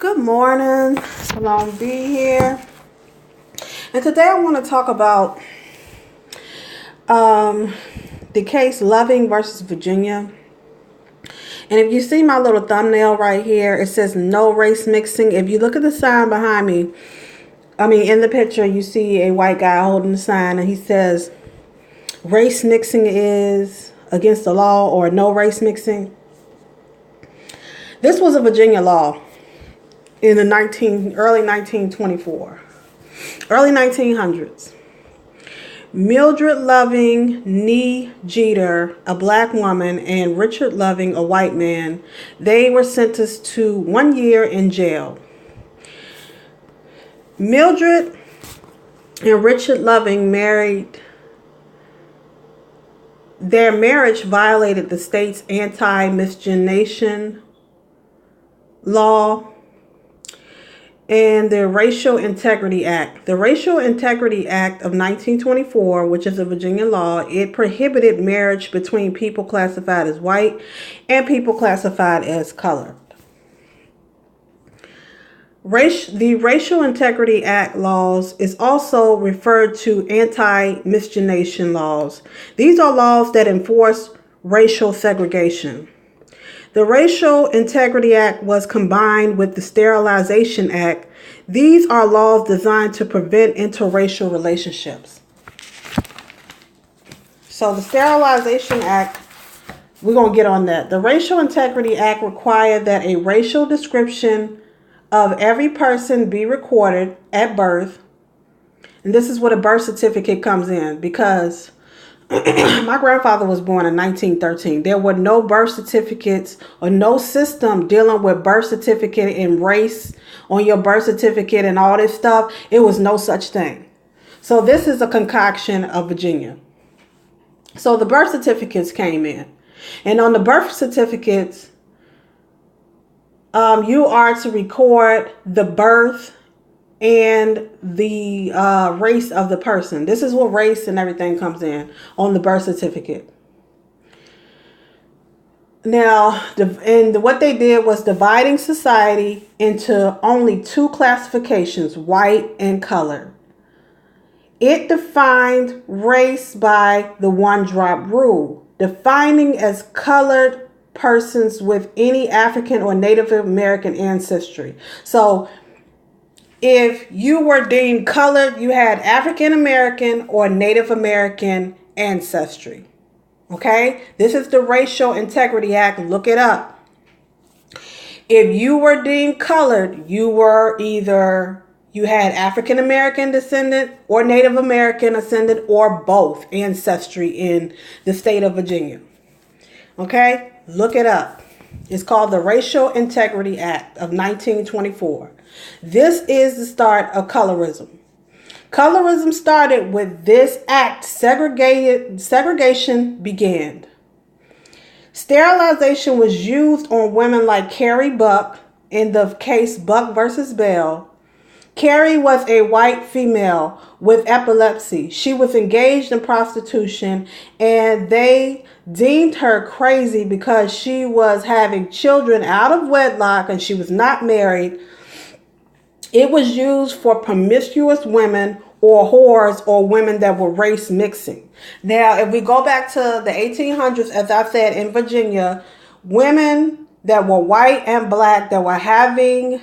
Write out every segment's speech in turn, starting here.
Good morning, Salon B here, and today I want to talk about the case Loving versus Virginia. And if you see my little thumbnail right here, it says no race mixing. If you look at the sign behind me, in the picture, you see a white guy holding the sign, and he says race mixing is against the law, or no race mixing. This was a Virginia law in the early 1900s. Mildred Loving, Nee Jeter, a black woman, and Richard Loving, a white man, they were sentenced to 1 year in jail. Mildred and Richard Loving married. Their marriage violated the state's anti-miscegenation law and the Racial Integrity Act. The Racial Integrity Act of 1924, which is a Virginia law, it prohibited marriage between people classified as white and people classified as colored. The Racial Integrity Act laws is also referred to anti-miscegenation laws. These are laws that enforce racial segregation. The Racial Integrity Act was combined with the Sterilization Act. These are laws designed to prevent interracial relationships. So the Sterilization Act, we're going to get on that. The Racial Integrity Act required that a racial description of every person be recorded at birth. And this is where the birth certificate comes in, because my grandfather was born in 1913. There were no birth certificates or no system dealing with birth certificate and race on your birth certificate and all this stuff. It was no such thing. So this is a concoction of Virginia. So the birth certificates came in. And on the birth certificates, you are to record the birth and the race of the person. This is what race and everything comes in on the birth certificate. Now, what they did was dividing society into only two classifications, white and colored. It defined race by the one-drop rule, defining as colored persons with any African or Native American ancestry. So if you were deemed colored, you had African American or Native American ancestry. Okay? This is the Racial Integrity Act. Look it up. If you were deemed colored, you had African American descendant or Native American descendant or both ancestry in the state of Virginia. Okay? Look it up. It's called the Racial Integrity Act of 1924. This is the start of colorism. Colorism started with this act. Segregation began. Sterilization was used on women like Carrie Buck in the case Buck versus Bell. Carrie was a white female with epilepsy. She was engaged in prostitution, and they deemed her crazy because she was having children out of wedlock and she was not married. It was used for promiscuous women or whores or women that were race mixing. Now, if we go back to the 1800s, as I said, in Virginia, women that were white and black that were having,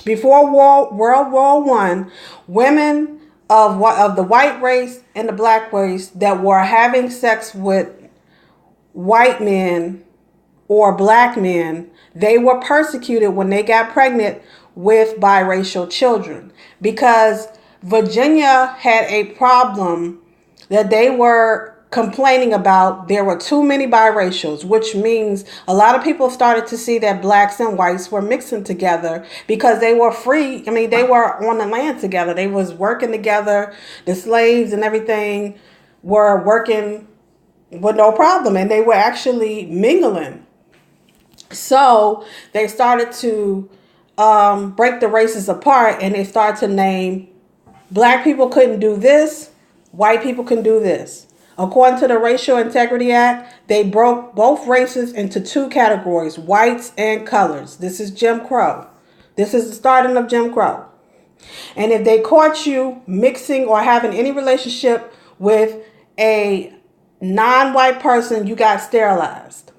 before World War I, women of the white race and the black race that were having sex with white men or black men, they were persecuted when they got pregnant with biracial children, because Virginia had a problem that they were complaining about. There were too many biracials, which means a lot of people started to see that blacks and whites were mixing together because they were free. They were on the land together. They was working together. The slaves and everything were working with no problem, and they were actually mingling. So they started to break the races apart, and they started to name black people couldn't do this, white people can do this. According to the Racial Integrity Act, they broke both races into two categories, whites and colors. This is Jim Crow. This is the starting of Jim Crow. And if they caught you mixing or having any relationship with a non-white person, you got sterilized.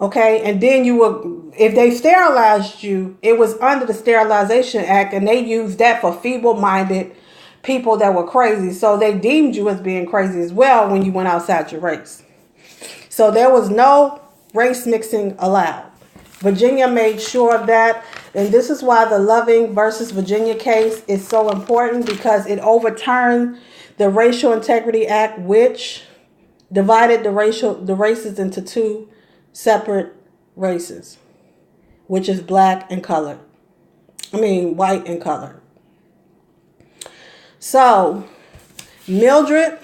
Okay, and then you were, if they sterilized you, it was under the Sterilization Act, and they used that for feeble-minded people that were crazy. So they deemed you as being crazy as well when you went outside your race. So there was no race mixing allowed. Virginia made sure of that, and this is why the Loving versus Virginia case is so important, because it overturned the Racial Integrity Act, which divided the races into two separate races, which is black and colored. White and colored. So Mildred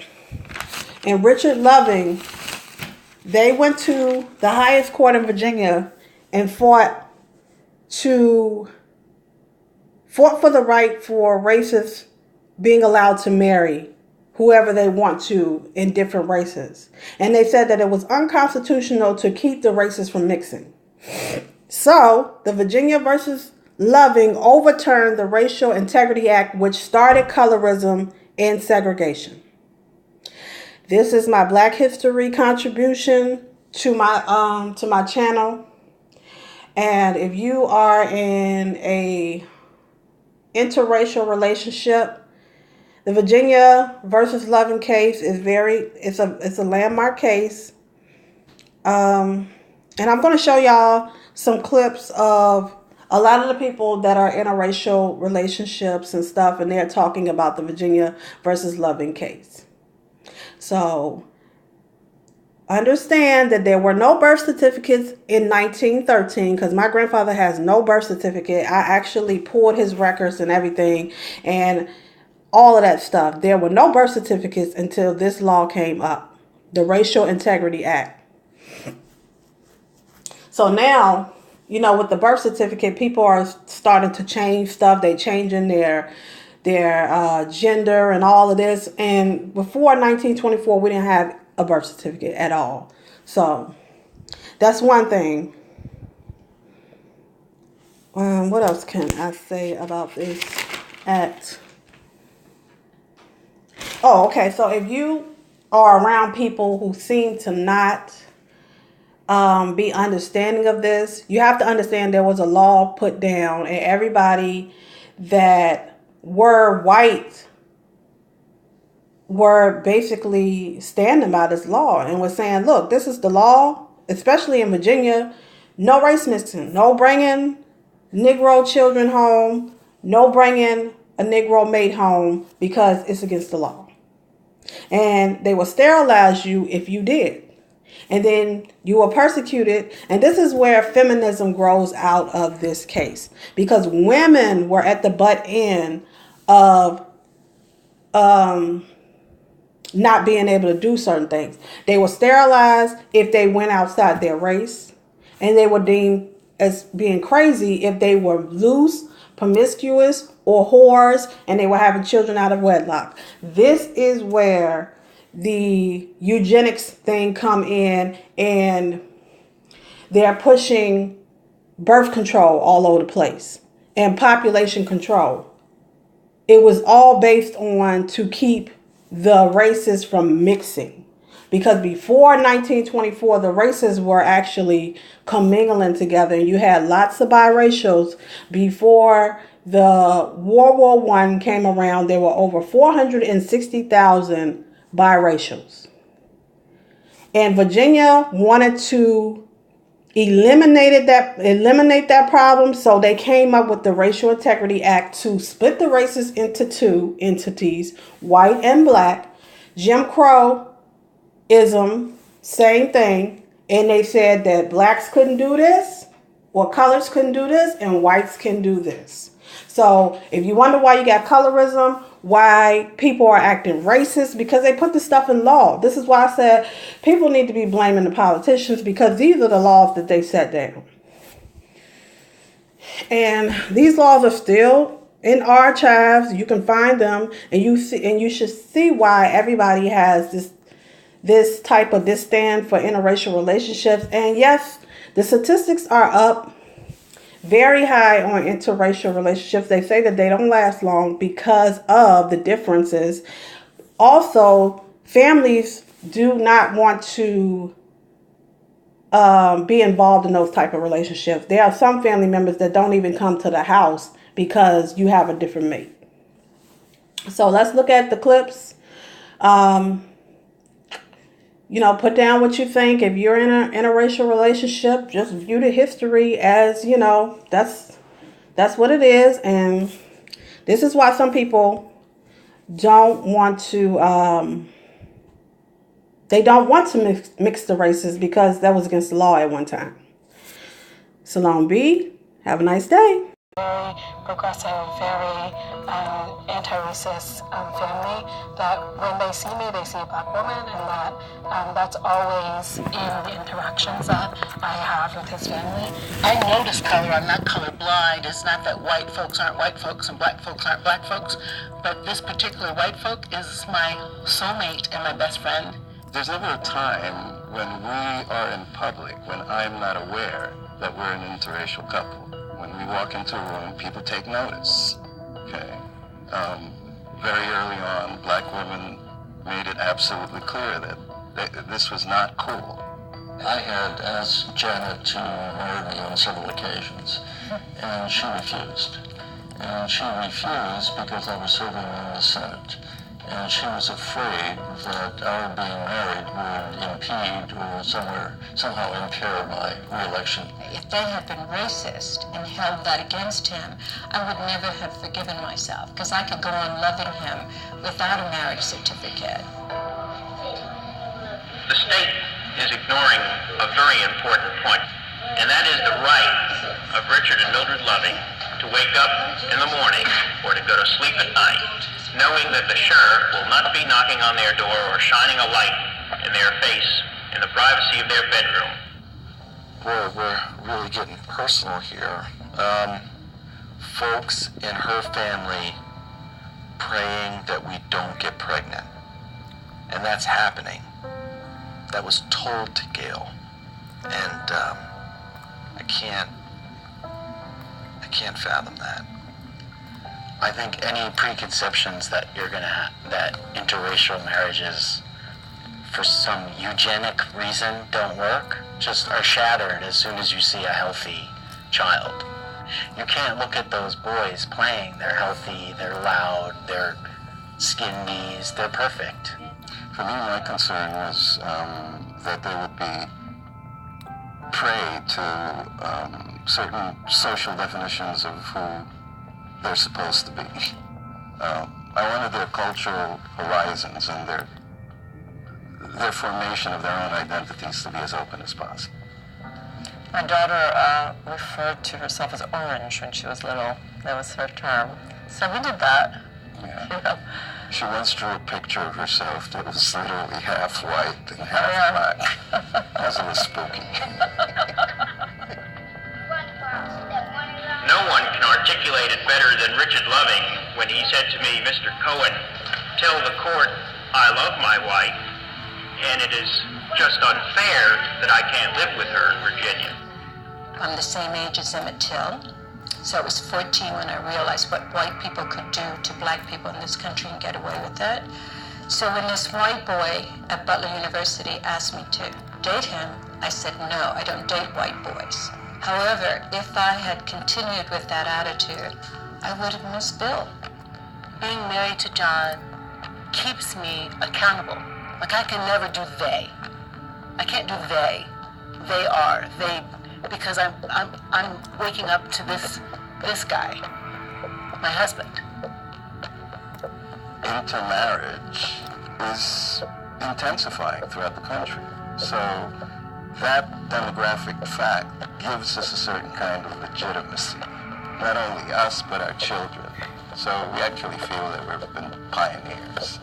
and Richard Loving, they went to the highest court in Virginia and fought for the right for racists being allowed to marry whoever they want to in different races. And they said that it was unconstitutional to keep the races from mixing. So the Virginia versus Loving overturned the Racial Integrity Act, which started colorism and segregation. This is my Black History contribution to my channel. And if you are in a interracial relationship, the Virginia versus Loving case is it's a landmark case. And I'm going to show y'all some clips of a lot of the people that are in interracial relationships and stuff, and they're talking about the Virginia versus Loving case. So understand that there were no birth certificates in 1913, because my grandfather has no birth certificate. I actually pulled his records and everything and all of that stuff. There were no birth certificates until this law came up, the Racial Integrity Act. So now, with the birth certificate, people are starting to change stuff. They changing their gender and all of this. And before 1924, we didn't have a birth certificate at all. So that's one thing. What else can I say about this act? Oh, okay. So if you are around people who seem to not be understanding of this, you have to understand there was a law put down, and everybody that were white were basically standing by this law and was saying, look, this is the law, especially in Virginia. No race mixing, no bringing Negro children home, no bringing a Negro maid home, because it's against the law. And they will sterilize you if you did. And then you were persecuted. And this is where feminism grows out of this case, because women were at the butt end of not being able to do certain things. They were sterilized if they went outside their race, and they were deemed as being crazy if they were loose, promiscuous, or whores, and they were having children out of wedlock. This is where the eugenics thing come in, and they're pushing birth control all over the place and population control. It was all based on to keep the races from mixing, because before 1924, the races were actually commingling together, and you had lots of biracials. Before the World War I came around, there were over 460,000 biracials. And Virginia wanted to eliminate that problem, so they came up with the Racial Integrity Act to split the races into two entities, white and black. Jim Crow-ism, same thing. And they said that blacks couldn't do this, or colors couldn't do this, and whites can do this. So if you wonder why you got colorism, why people are acting racist, because they put this stuff in law. This is why I said people need to be blaming the politicians, because these are the laws that they set down. And these laws are still in archives. You can find them, and you should see why everybody has this this type of this stand for interracial relationships. And yes, the statistics are up very high on interracial relationships. They say that they don't last long because of the differences. Also, families do not want to be involved in those type of relationships. There are some family members that don't even come to the house because you have a different mate. So let's look at the clips. Put down what you think. If you're in a interracial relationship, just view the history as, that's what it is. And this is why some people don't want to, they don't want to mix the races, because that was against the law at one time. Salon B, have a nice day. Very progressive, very anti-racist family, that when they see me, they see a black woman, and that's always in the interactions that I have with his family. I notice color. I'm not colorblind. It's not that white folks aren't white folks and black folks aren't black folks, but this particular white folk is my soulmate and my best friend. There's never a time when we are in public when I'm not aware that we're an interracial couple. When we walk into a room, people take notice, okay? Very early on, black women made it absolutely clear that this was not cool. I had asked Janet to marry me on several occasions, and she refused. And she refused because I was serving in the Senate. And she was afraid that our being married would impede or somehow impair my re-election. If they had been racist and held that against him, I would never have forgiven myself, because I could go on loving him without a marriage certificate. The state is ignoring a very important point, and that is the right of Richard and Mildred Loving to wake up in the morning or to go to sleep at night, knowing that the sheriff will not be knocking on their door or shining a light in their face in the privacy of their bedroom. We're really getting personal here. Folks in her family praying that we don't get pregnant. And that's happening. That was told to Gail. And I can't fathom that. I think any preconceptions that you're gonna have, that interracial marriages for some eugenic reason don't work, just are shattered as soon as you see a healthy child. You can't look at those boys playing. They're healthy, they're loud, they're skin knees, they're perfect. For me, my concern was that they would be prey to certain social definitions of who they're supposed to be. I wanted their cultural horizons and their formation of their own identities to be as open as possible. My daughter referred to herself as orange when she was little. That was her term. So we did that. Yeah. She once drew a picture of herself that was literally half white and half black. That was a little spooky. No one can articulate it better than Richard Loving when he said to me, "Mr. Cohen, tell the court I love my wife, and it is just unfair that I can't live with her in Virginia." I'm the same age as Emmett Till, so I was 14 when I realized what white people could do to black people in this country and get away with it. So when this white boy at Butler University asked me to date him, I said, no, I don't date white boys. However, if I had continued with that attitude, I would have missed Bill. Being married to John keeps me accountable. Like, I can never do they. I can't do they. They are. They, because I'm waking up to this guy, my husband. Intermarriage is intensifying throughout the country. So that demographic fact gives us a certain kind of legitimacy. Not only us, but our children. So we actually feel that we've been pioneers.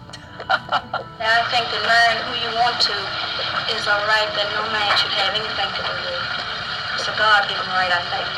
I think that marrying who you want to is a right that no man should have anything to do with. It's a God-given right, I think.